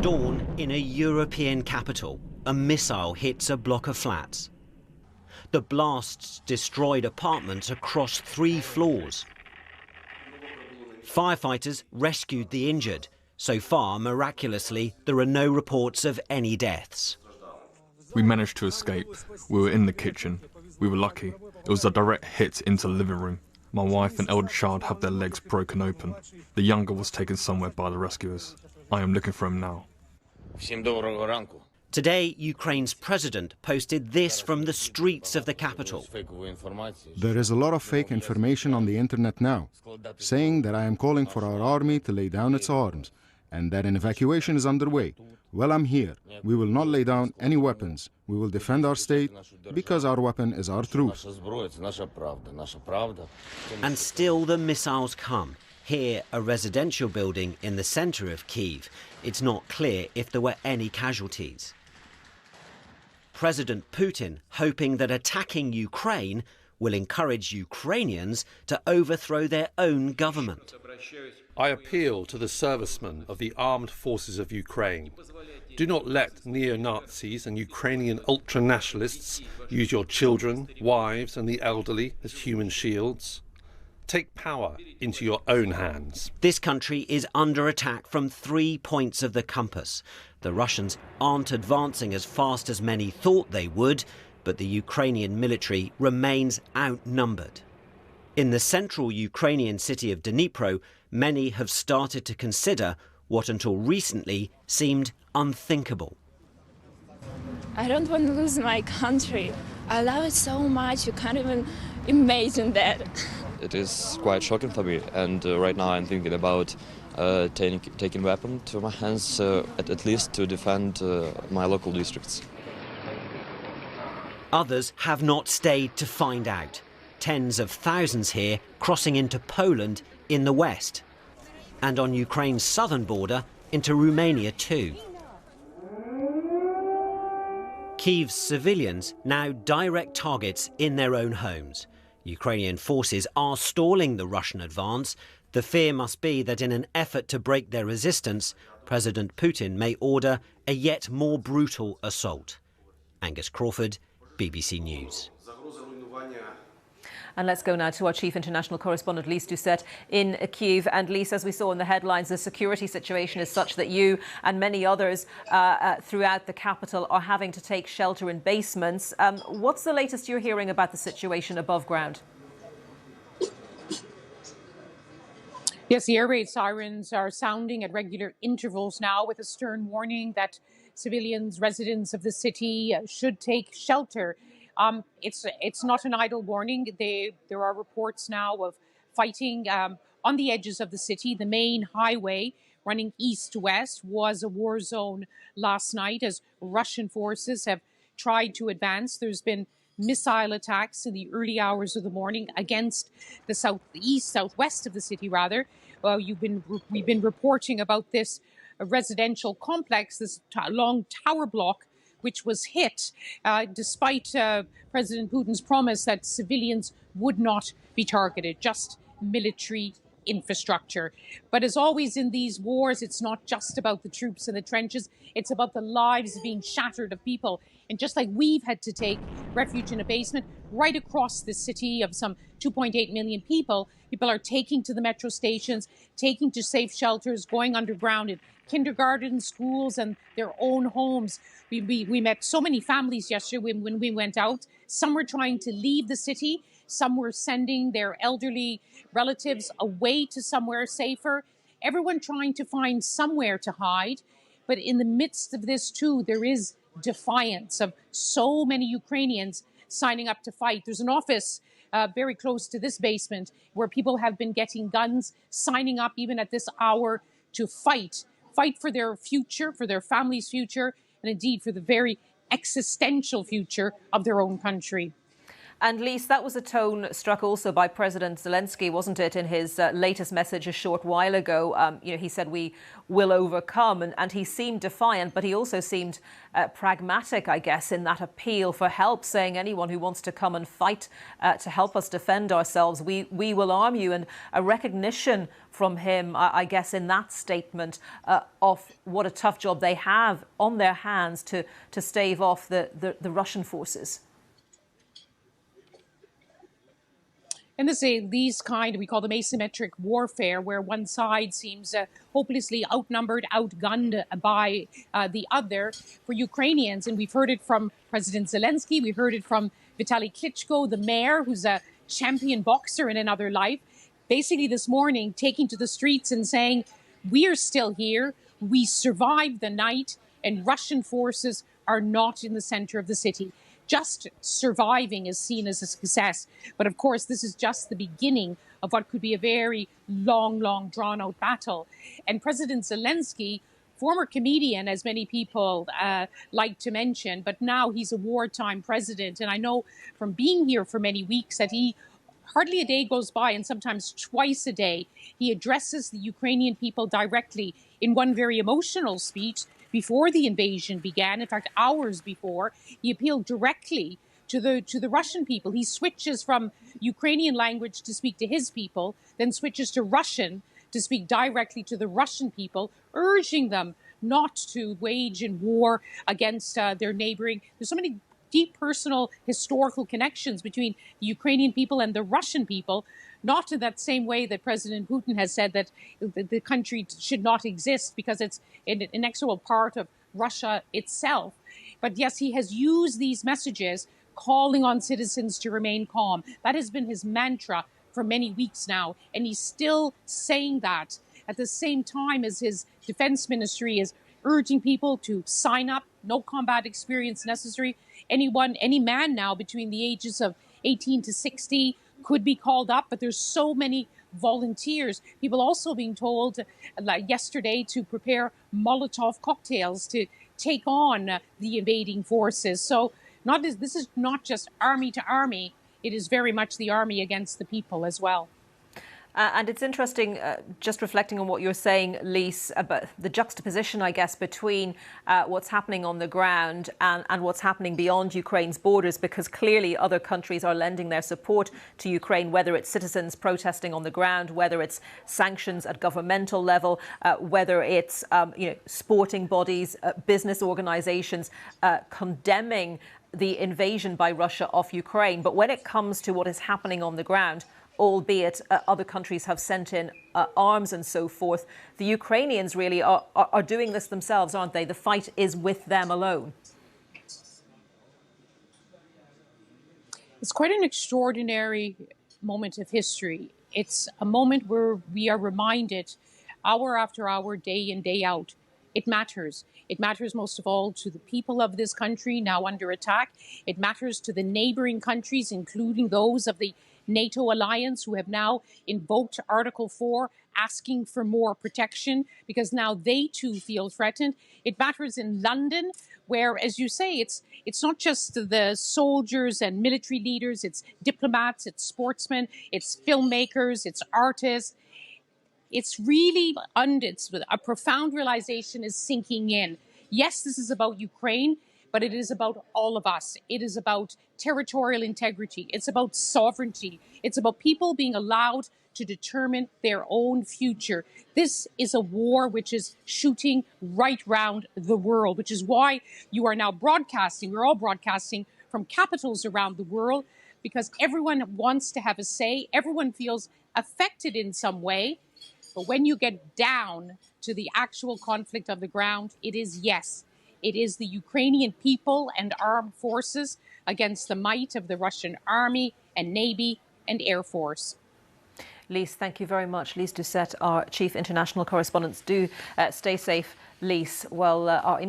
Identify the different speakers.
Speaker 1: dawn in a European capital. A missile hits a block of flats. The blasts destroyed apartments across 3 floors. Firefighters rescued the injured. So far, miraculously, there are no reports of any deaths.
Speaker 2: We managed to escape. We were in the kitchen. We were lucky. It was a direct hit into the living room. My wife and elder child have their legs broken open. The younger was taken somewhere by the rescuers. I am looking for him now.
Speaker 1: Today, Ukraine's president posted this from the streets of the capital.
Speaker 3: There is a lot of fake information on the internet now, saying that I am calling for our army to lay down its arms and that an evacuation is underway. Well, I'm here. We will not lay down any weapons. We will defend our state because our weapon is our truth.
Speaker 1: And still the missiles come. Here, a residential building in the centre of Kyiv. It's not clear if there were any casualties. President Putin hoping that attacking Ukraine will encourage Ukrainians to overthrow their own government.
Speaker 4: I appeal to the servicemen of the armed forces of Ukraine. Do not let neo-Nazis and Ukrainian ultra-nationalists use your children, wives and the elderly as human shields. Take power into your own hands.
Speaker 1: This country is under attack from 3 points of the compass. The Russians aren't advancing as fast as many thought they would, but the Ukrainian military remains outnumbered. In the central Ukrainian city of Dnipro, many have started to consider what until recently seemed unthinkable.
Speaker 5: I don't want to lose my country. I love it so much, you can't even imagine that.
Speaker 6: It is quite shocking for me, and right now I'm thinking about taking weapon to my hands, at least to defend my local districts.
Speaker 1: Others have not stayed to find out. Tens of thousands here crossing into Poland in the west, and on Ukraine's southern border into Romania too. Kyiv's civilians now direct targets in their own homes. Ukrainian forces are stalling the Russian advance. The fear must be that in an effort to break their resistance, President Putin may order a yet more brutal assault. Angus Crawford, BBC News.
Speaker 7: And let's go now to our chief international correspondent, Lise Doucet, in Kyiv. And Lise, as we saw in the headlines, the security situation is such that you and many others throughout the capital are having to take shelter in basements. What's the latest you're hearing about the situation above ground?
Speaker 8: Yes, the air raid sirens are sounding at regular intervals now, with a stern warning that civilians, residents of the city should take shelter. It's not an idle warning. There are reports now of fighting on the edges of the city. The main highway running east-west was a war zone last night as Russian forces have tried to advance. There's been missile attacks in the early hours of the morning against the southwest of the city, rather. We've been reporting about this residential complex, this long tower block, which was hit despite President Putin's promise that civilians would not be targeted, just military infrastructure. But as always in these wars, it's not just about the troops in the trenches, it's about the lives being shattered of people. And just like we've had to take refuge in a basement, right across the city of some 2.8 million people, people are taking to the metro stations, taking to safe shelters, going underground in kindergarten, schools, and their own homes. We met so many families yesterday when we went out. Some were trying to leave the city. Some were sending their elderly relatives away to somewhere safer. Everyone trying to find somewhere to hide. But in the midst of this, too, there is defiance of so many Ukrainians signing up to fight. There's an office very close to this basement where people have been getting guns, signing up even at this hour to fight for their future, for their family's future, and indeed for the very existential future of their own country.
Speaker 7: And Lise, that was a tone struck also by President Zelensky, wasn't it, in his latest message a short while ago? He said we will overcome, and he seemed defiant, but he also seemed pragmatic, I guess, in that appeal for help, saying anyone who wants to come and fight to help us defend ourselves, we will arm you. And a recognition from him, I guess, in that statement of what a tough job they have on their hands to stave off the Russian forces.
Speaker 8: And these we call them asymmetric warfare, where one side seems hopelessly outnumbered, outgunned by the other. For Ukrainians, and we've heard it from President Zelensky, we heard it from Vitaly Klitschko, the mayor, who's a champion boxer in another life, basically this morning taking to the streets and saying, we are still here, we survived the night, and Russian forces are not in the center of the city. Just surviving is seen as a success. But of course, this is just the beginning of what could be a very long, drawn-out battle. And President Zelensky, former comedian, as many people like to mention, but now he's a wartime president. And I know from being here for many weeks that he hardly a day goes by, and sometimes twice a day, he addresses the Ukrainian people directly in one very emotional speech. Before the invasion began, in fact, hours before, he appealed directly to the Russian people. He switches from Ukrainian language to speak to his people, then switches to Russian to speak directly to the Russian people, urging them not to wage in war against their neighboring. There's so many deep personal historical connections between the Ukrainian people and the Russian people, not in that same way that President Putin has said that the country should not exist because it's an inexorable part of Russia itself. But yes, he has used these messages calling on citizens to remain calm. That has been his mantra for many weeks now, and he's still saying that at the same time as his defense ministry is urging people to sign up, no combat experience necessary. Any man now between the ages of 18 to 60 could be called up, but there's so many volunteers. People also being told yesterday to prepare Molotov cocktails to take on the invading forces. So this is not just army to army, it is very much the army against the people as well.
Speaker 7: And it's interesting, just reflecting on what you're saying, Lise, about the juxtaposition, I guess, between what's happening on the ground and what's happening beyond Ukraine's borders, because clearly other countries are lending their support to Ukraine, whether it's citizens protesting on the ground, whether it's sanctions at governmental level, whether it's sporting bodies, business organizations condemning the invasion by Russia of Ukraine. But when it comes to what is happening on the ground, albeit other countries have sent in arms and so forth, the Ukrainians really are doing this themselves, aren't they? The fight is with them alone.
Speaker 8: It's quite an extraordinary moment of history. It's a moment where we are reminded hour after hour, day in, day out, it matters. It matters most of all to the people of this country now under attack. It matters to the neighboring countries, including those of the NATO alliance, who have now invoked Article 4, asking for more protection because now they too feel threatened. It matters in London, where, as you say, it's not just the soldiers and military leaders, it's diplomats, it's sportsmen, it's filmmakers, it's artists. It's really a profound realization is sinking in. Yes, this is about Ukraine, but it is about all of us. It is about territorial integrity. It's about sovereignty. It's about people being allowed to determine their own future. This is a war which is shooting right round the world, which is why you are now broadcasting. We're all broadcasting from capitals around the world because everyone wants to have a say. Everyone feels affected in some way. But when you get down to the actual conflict of the ground, it is the Ukrainian people and armed forces against the might of the Russian army and navy and air force.
Speaker 7: Lise, thank you very much. Lise Doucet, our chief international correspondent. Do stay safe, Lise. Well, our